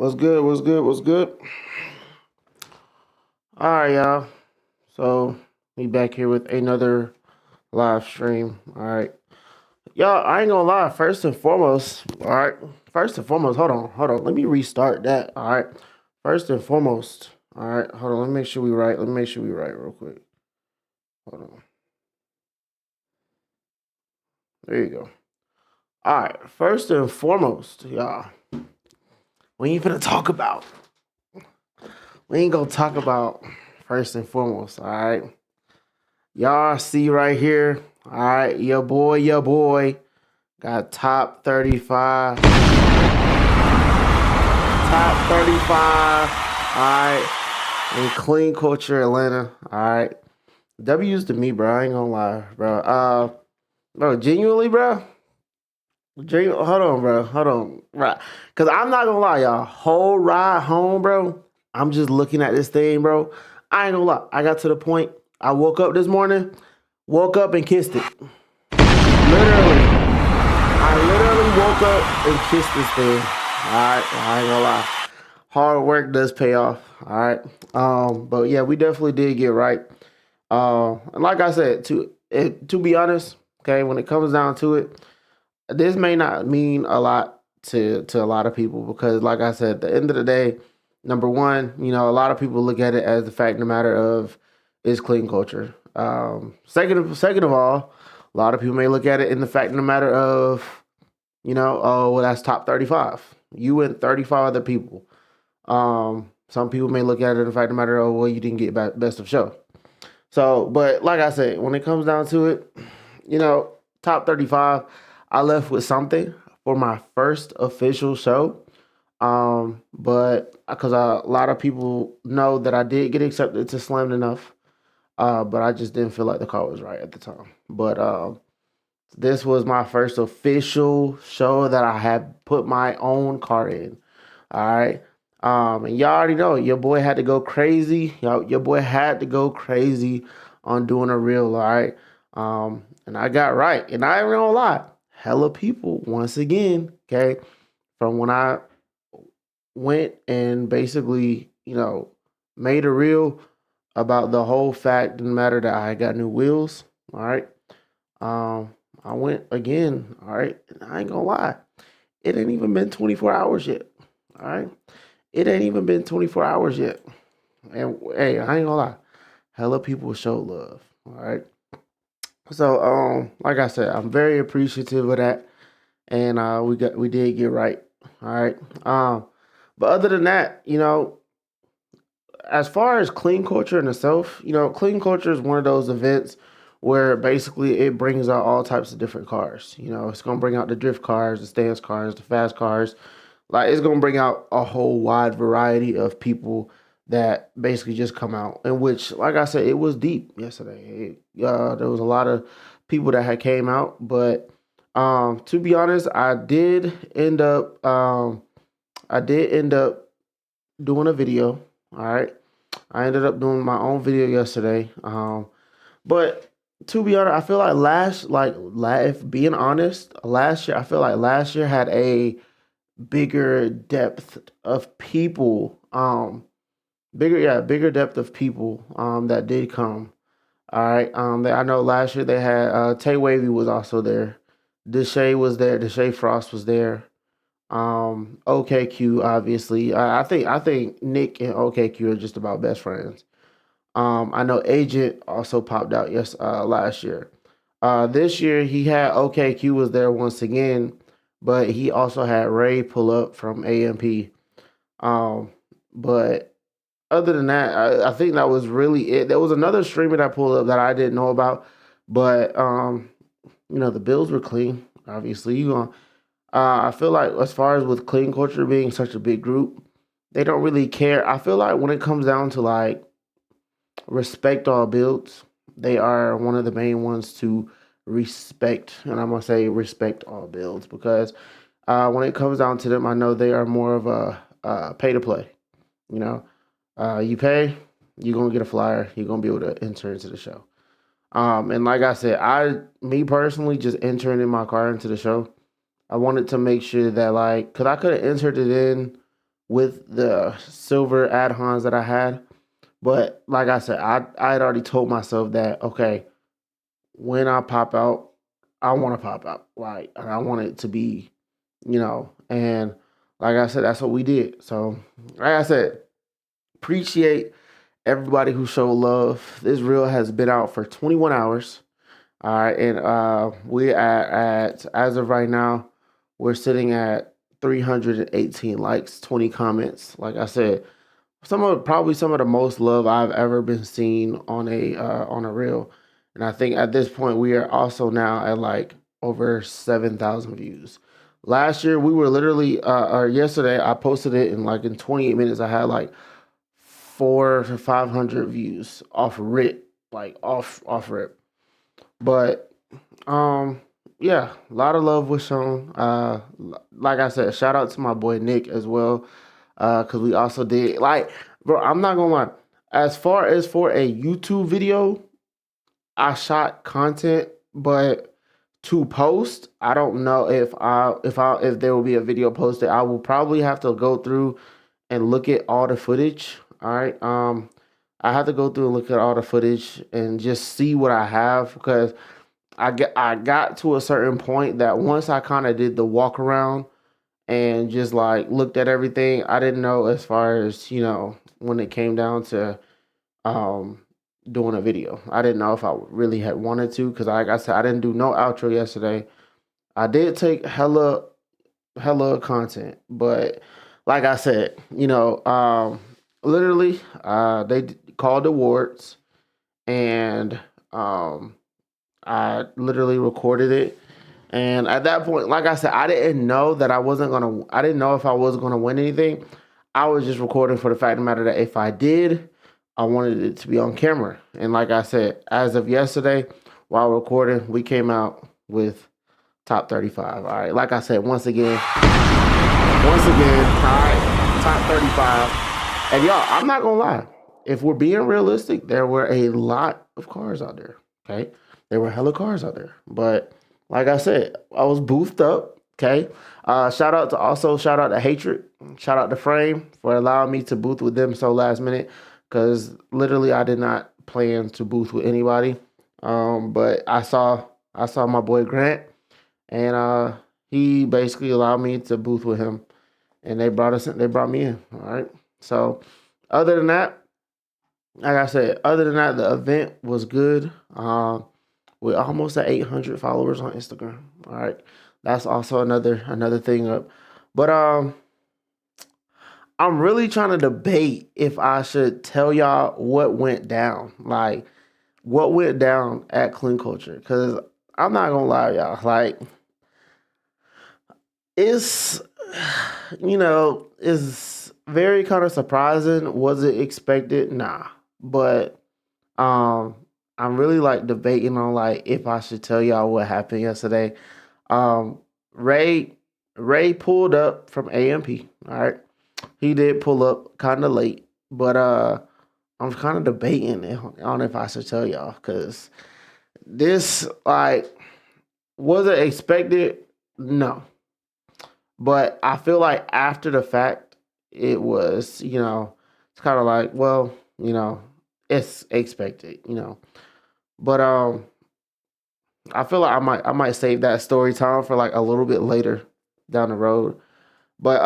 What's good? What's good? What's good? All right, y'all. So we back here with another live stream. All right, y'all. I ain't gonna lie. First and foremost, all right. First and foremost, hold on. Let me restart that. All right. First and foremost, all right. Hold on. Let me make sure we right. Let me make sure we right real quick. Hold on. There you go. All right. First and foremost, y'all. We ain't finna talk about. We ain't gonna talk about first and foremost. All right. Y'all see right here. All right, your boy got top 35. Top 35. All right. In clean culture Atlanta. All right. W's to me, bro. I ain't gonna lie, bro. Bro, genuinely, bro. Hold on, bro. Hold on. Right. Cause I'm not gonna lie, y'all. Whole ride home, bro. I'm just looking at this thing, bro. I ain't gonna lie. I got to the point. I woke up this morning, woke up and kissed it. Literally. I literally woke up and kissed this thing. Alright, I ain't gonna lie. Hard work does pay off. Alright. But yeah, we definitely did get right. And like I said, to be honest, okay, when it comes down to it, this may not mean a lot to a lot of people because, like I said, at the end of the day, number one, a lot of people look at it as the fact of the matter of is clean culture. Second of all, a lot of people may look at it in the fact of the matter of, oh, well, that's top 35. You and 35 other people. Some people may look at it in the fact of the matter of, well, you didn't get best of show. So, but like I said, when it comes down to it, top 35, I left with something for my first official show. But because a lot of people know that I did get accepted to Slammed Enough, but I just didn't feel like the call was right at the time. But this was my first official show that I had put my own car in. All right. And y'all already know your boy had to go crazy. Your boy had to go crazy on doing a reel. All right. And I got right. And I ain't gonna lie, hella people once again. Okay, from when I went and basically, made a reel about the whole fact and matter that I got new wheels. All right. I went again. All right. And I ain't gonna lie, it ain't even been 24 hours yet. All right. It ain't even been 24 hours yet. And hey, I ain't gonna lie, hella people show love. All right. So, like I said, I'm very appreciative of that, and we did get right. All right. But other than that, as far as clean culture in itself, clean culture is one of those events where basically it brings out all types of different cars. It's gonna bring out the drift cars, the stance cars, the fast cars. Like it's gonna bring out a whole wide variety of people that basically just come out. In which, like I said, it was deep yesterday. There was a lot of people that had came out, but to be honest, I did end up doing a video. All right, I ended up doing my own video yesterday. But to be honest, I feel like if being honest, last year I feel like last year had a bigger depth of people. Bigger depth of people that did come. All right. I know last year they had Tay Wavy was also there. Deshae was there. Deshae Frost was there. OKQ obviously. I think Nick and OKQ are just about best friends. I know Agent also popped out last year. This year he had OKQ was there once again, but he also had Ray pull up from AMP. But other than that, I think that was really it. There was another streamer that pulled up that I didn't know about, but the bills were clean. Obviously, I feel like as far as with clean culture being such a big group, they don't really care. I feel like when it comes down to like respect all builds, they are one of the main ones to respect, and I'm gonna say respect all builds because when it comes down to them, I know they are more of a pay to play. You know, you pay, you're gonna get a flyer. You're gonna be able to enter into the show. And like I said, me personally, just entering in my car into the show, I wanted to make sure that cause I could have entered it in with the silver add-ons that I had. But like I said, I had already told myself that okay, when I pop out, I want to pop out, like, and I want it to be, and like I said, that's what we did. So, like I said, appreciate everybody who showed love. This reel has been out for 21 hours. All right, and we at as of right now, we're sitting at 318 likes, 20 comments. Like I said, probably some of the most love I've ever been seen on a reel. And I think at this point we are also now at like over 7,000 views. Last year we were literally or yesterday I posted it in 28 minutes I had like 400 to 500 views off rip, like off rip. But um yeah, a lot of love was shown. Like I said, shout out to my boy Nick as well. Cause we also did like, bro, I'm not gonna lie. As far as for a YouTube video, I shot content, but to post, I don't know if there will be a video posted. I will probably have to go through and look at all the footage. All right. I have to go through and look at all the footage and just see what I have because I got to a certain point that once I kind of did the walk around and just like looked at everything, I didn't know as far as, when it came down to um doing a video. I didn't know if I really had wanted to because like I said, I didn't do no outro yesterday. I did take hella content, but like I said, literally called awards and I literally recorded it. And at that point, like I said, I didn't know that I didn't know if I was gonna win anything. I was just recording for the fact of the matter that if I did, I wanted it to be on camera. And like I said, as of yesterday, while recording, we came out with top 35. All right. Like I said, once again, all right, top 35. And y'all, I'm not gonna lie. If we're being realistic, there were a lot of cars out there. Okay. There were hella cars out there. But like I said, I was boothed up. Okay. Shout out to Hatred. Shout out to Frame for allowing me to booth with them so last minute. Cause literally I did not plan to booth with anybody. But I saw my boy Grant and he basically allowed me to booth with him. And they brought me in. All right. So other than that, like I said, the event was good. We're almost at 800 followers on Instagram. All right, that's also another thing up. But I'm really trying to debate if I should tell y'all what went down, like what went down at Clean Culture, because I'm not gonna lie, y'all, like it's it's very kind of surprising. Was it expected? Nah, but um, I'm really like debating on like if I should tell y'all what happened yesterday. Um, Ray Ray pulled up from AMP. All right, he did pull up kind of late, but I'm kind of debating on if I should tell y'all because this like was it expected? No, but I feel like after the fact, it was it's kind of like well it's expected but I feel like I might save that story time for like a little bit later down the road. But